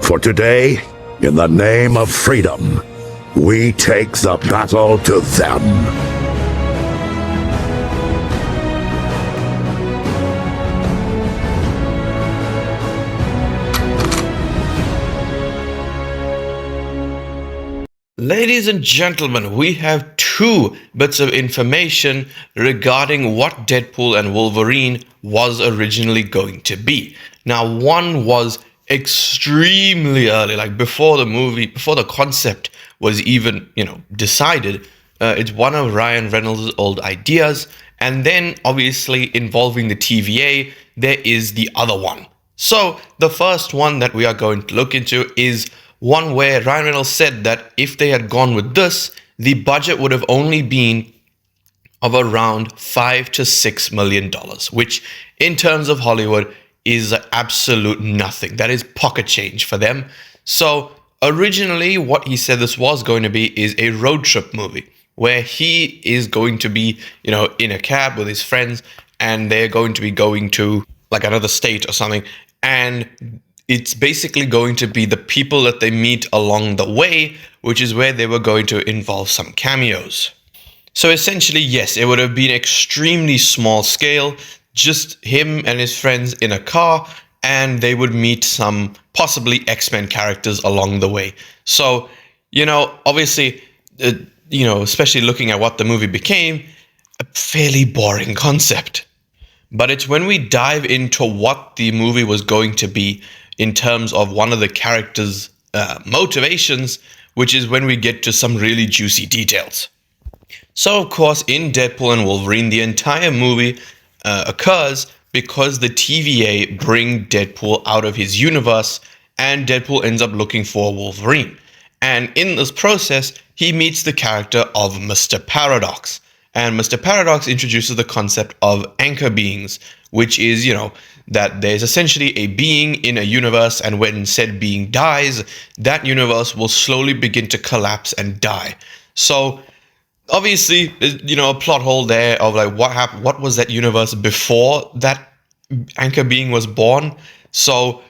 For today, in the name of freedom, we take the battle to them. Ladies and gentlemen, we have two bits of information regarding what Deadpool and Wolverine was originally going to be. Now, one was extremely early, like before the movie, before the concept was even, decided. It's one of Ryan Reynolds' old ideas. And then, obviously, involving the TVA, there is the other one. So, the first one that we are going to look into is one where Ryan Reynolds said that if they had gone with this, the budget would have only been of around $5 to $6 million, which in terms of Hollywood is absolute nothing. That is pocket change for them. So originally what he said this was going to be is a road trip movie where he is going to be, in a cab with his friends, and they're going to be going to like another state or something. And it's basically going to be the people that they meet along the way, which is where they were going to involve some cameos. So essentially, yes, it would have been extremely small scale, just him and his friends in a car, and they would meet some possibly X-Men characters along the way. So, obviously, especially looking at what the movie became, a fairly boring concept. But it's when we dive into what the movie was going to be in terms of one of the characters' motivations, which is when we get to some really juicy details. So, of course, in Deadpool and Wolverine, the entire movie occurs because the TVA bring Deadpool out of his universe, and Deadpool ends up looking for Wolverine. And in this process, he meets the character of Mr. Paradox. And Mr. Paradox introduces the concept of anchor beings, which is, that there's essentially a being in a universe, and when said being dies, that universe will slowly begin to collapse and die. So, obviously, a plot hole there of like what happened, what was that universe before that anchor being was born. So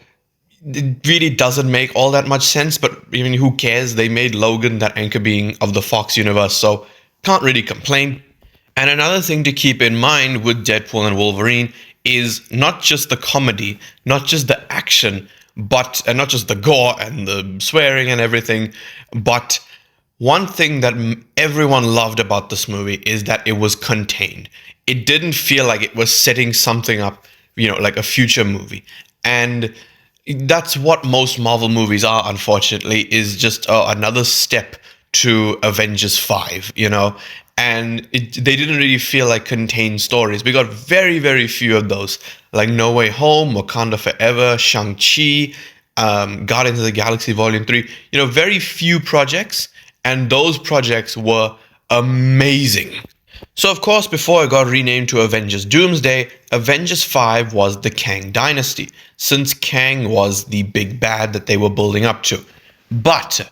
it really doesn't make all that much sense, but who cares? They made Logan that anchor being of the Fox universe, so can't really complain. And another thing to keep in mind with Deadpool and Wolverine is not just the comedy, not just the action, and not just the gore and the swearing and everything, but one thing that everyone loved about this movie is that it was contained. It didn't feel like it was setting something up, like a future movie. And that's what most Marvel movies are, unfortunately, is just another step to Avengers 5, And they didn't really feel like contained stories. We got very, very few of those, like No Way Home, Wakanda Forever, Shang-Chi, Guardians of the Galaxy Volume 3. Very few projects, and those projects were amazing. So, of course, before it got renamed to Avengers Doomsday, Avengers 5 was the Kang Dynasty, since Kang was the big bad that they were building up to. But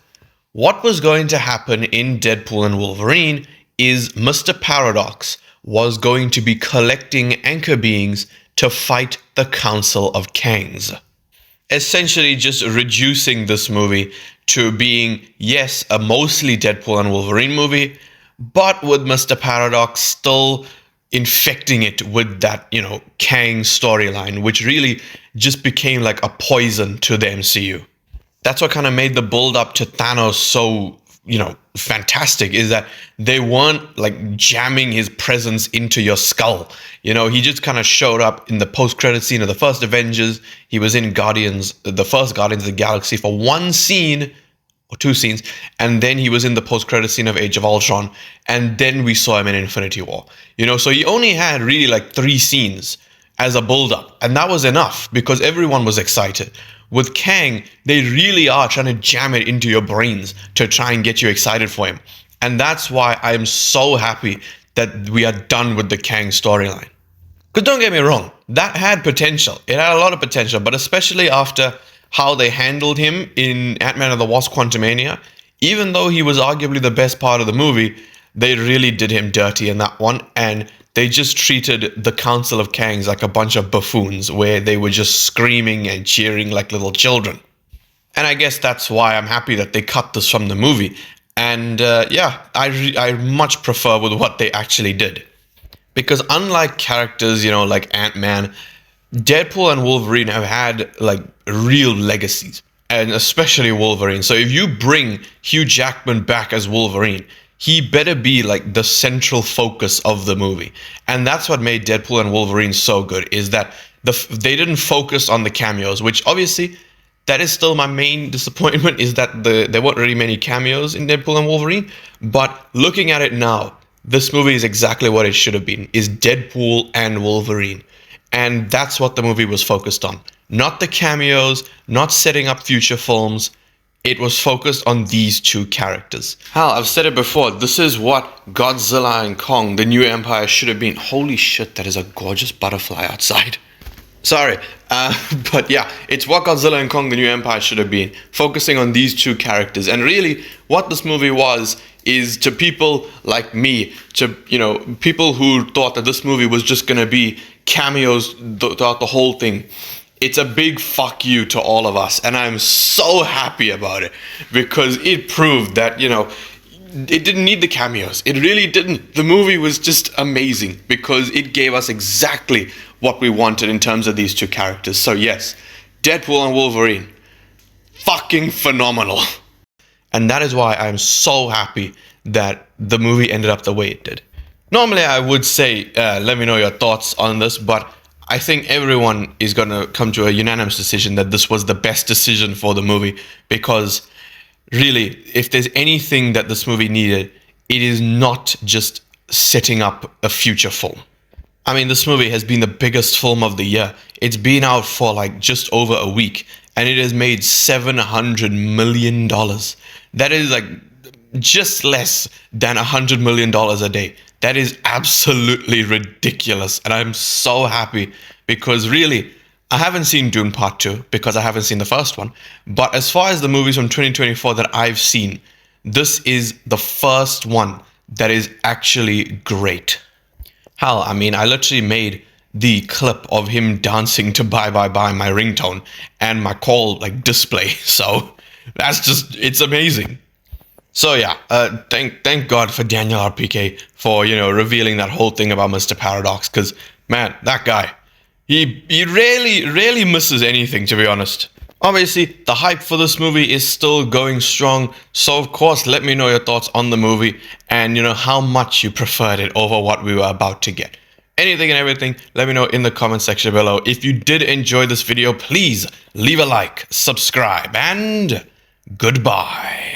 what was going to happen in Deadpool and Wolverine is Mr. Paradox was going to be collecting anchor beings to fight the Council of Kangs. Essentially just reducing this movie to being, yes, a mostly Deadpool and Wolverine movie, but with Mr. Paradox still infecting it with that, Kang storyline, which really just became like a poison to the MCU. That's what kind of made the build up to Thanos so, fantastic, is that they weren't like jamming his presence into your skull. He just kind of showed up in the post-credit scene of the first Avengers. He was in the first Guardians of the Galaxy for one scene or two scenes, and then he was in the post-credit scene of Age of Ultron, and then we saw him in Infinity War. So he only had really like 3 scenes as a build-up, and that was enough because everyone was excited. With Kang, they really are trying to jam it into your brains to try and get you excited for him. And that's why I'm so happy that we are done with the Kang storyline. Because don't get me wrong, that had potential. It had a lot of potential, but especially after how they handled him in Ant-Man and the Wasp: Quantumania, even though he was arguably the best part of the movie, they really did him dirty in that one, and they just treated the Council of Kangs like a bunch of buffoons, where they were just screaming and cheering like little children. And I guess that's why I'm happy that they cut this from the movie. And yeah, I much prefer with what they actually did. Because unlike characters, like Ant-Man, Deadpool and Wolverine have had like real legacies, and especially Wolverine. So if you bring Hugh Jackman back as Wolverine, he better be like the central focus of the movie. And that's what made Deadpool and Wolverine so good, is that they didn't focus on the cameos, which obviously that is still my main disappointment, is that there weren't really many cameos in Deadpool and Wolverine. But looking at it now, this movie is exactly what it should have been, is Deadpool and Wolverine. And that's what the movie was focused on. Not the cameos, not setting up future films. It was focused on these two characters. Hell, I've said it before, this is what Godzilla and Kong, the new empire, should have been. Holy shit, that is a gorgeous butterfly outside. Sorry, but yeah, it's what Godzilla and Kong, the New Empire should have been, focusing on these two characters. And really, what this movie was, is to people like me, to, people who thought that this movie was just gonna be cameos throughout the whole thing. It's a big fuck you to all of us, and I'm so happy about it, because it proved that, it didn't need the cameos. It really didn't. The movie was just amazing because it gave us exactly what we wanted in terms of these two characters. So yes, Deadpool and Wolverine, fucking phenomenal. And that is why I'm so happy that the movie ended up the way it did. Normally I would say, let me know your thoughts on this, but I think everyone is going to come to a unanimous decision that this was the best decision for the movie, because really, if there's anything that this movie needed, it is not just setting up a future film. I mean, this movie has been the biggest film of the year. It's been out for like just over a week, and it has made $700 million. That is like just less than $100 million a day. That is absolutely ridiculous, and I'm so happy, because really, I haven't seen Dune Part 2 because I haven't seen the first one. But as far as the movies from 2024 that I've seen, this is the first one that is actually great. Hell, I mean, I literally made the clip of him dancing to Bye Bye Bye my ringtone and my call like display. So that's just, it's amazing. So yeah, thank God for Daniel RPK for, revealing that whole thing about Mr. Paradox, because man, that guy, He rarely misses anything, to be honest. Obviously, the hype for this movie is still going strong. So, of course, let me know your thoughts on the movie and, how much you preferred it over what we were about to get. Anything and everything, let me know in the comment section below. If you did enjoy this video, please leave a like, subscribe, and goodbye.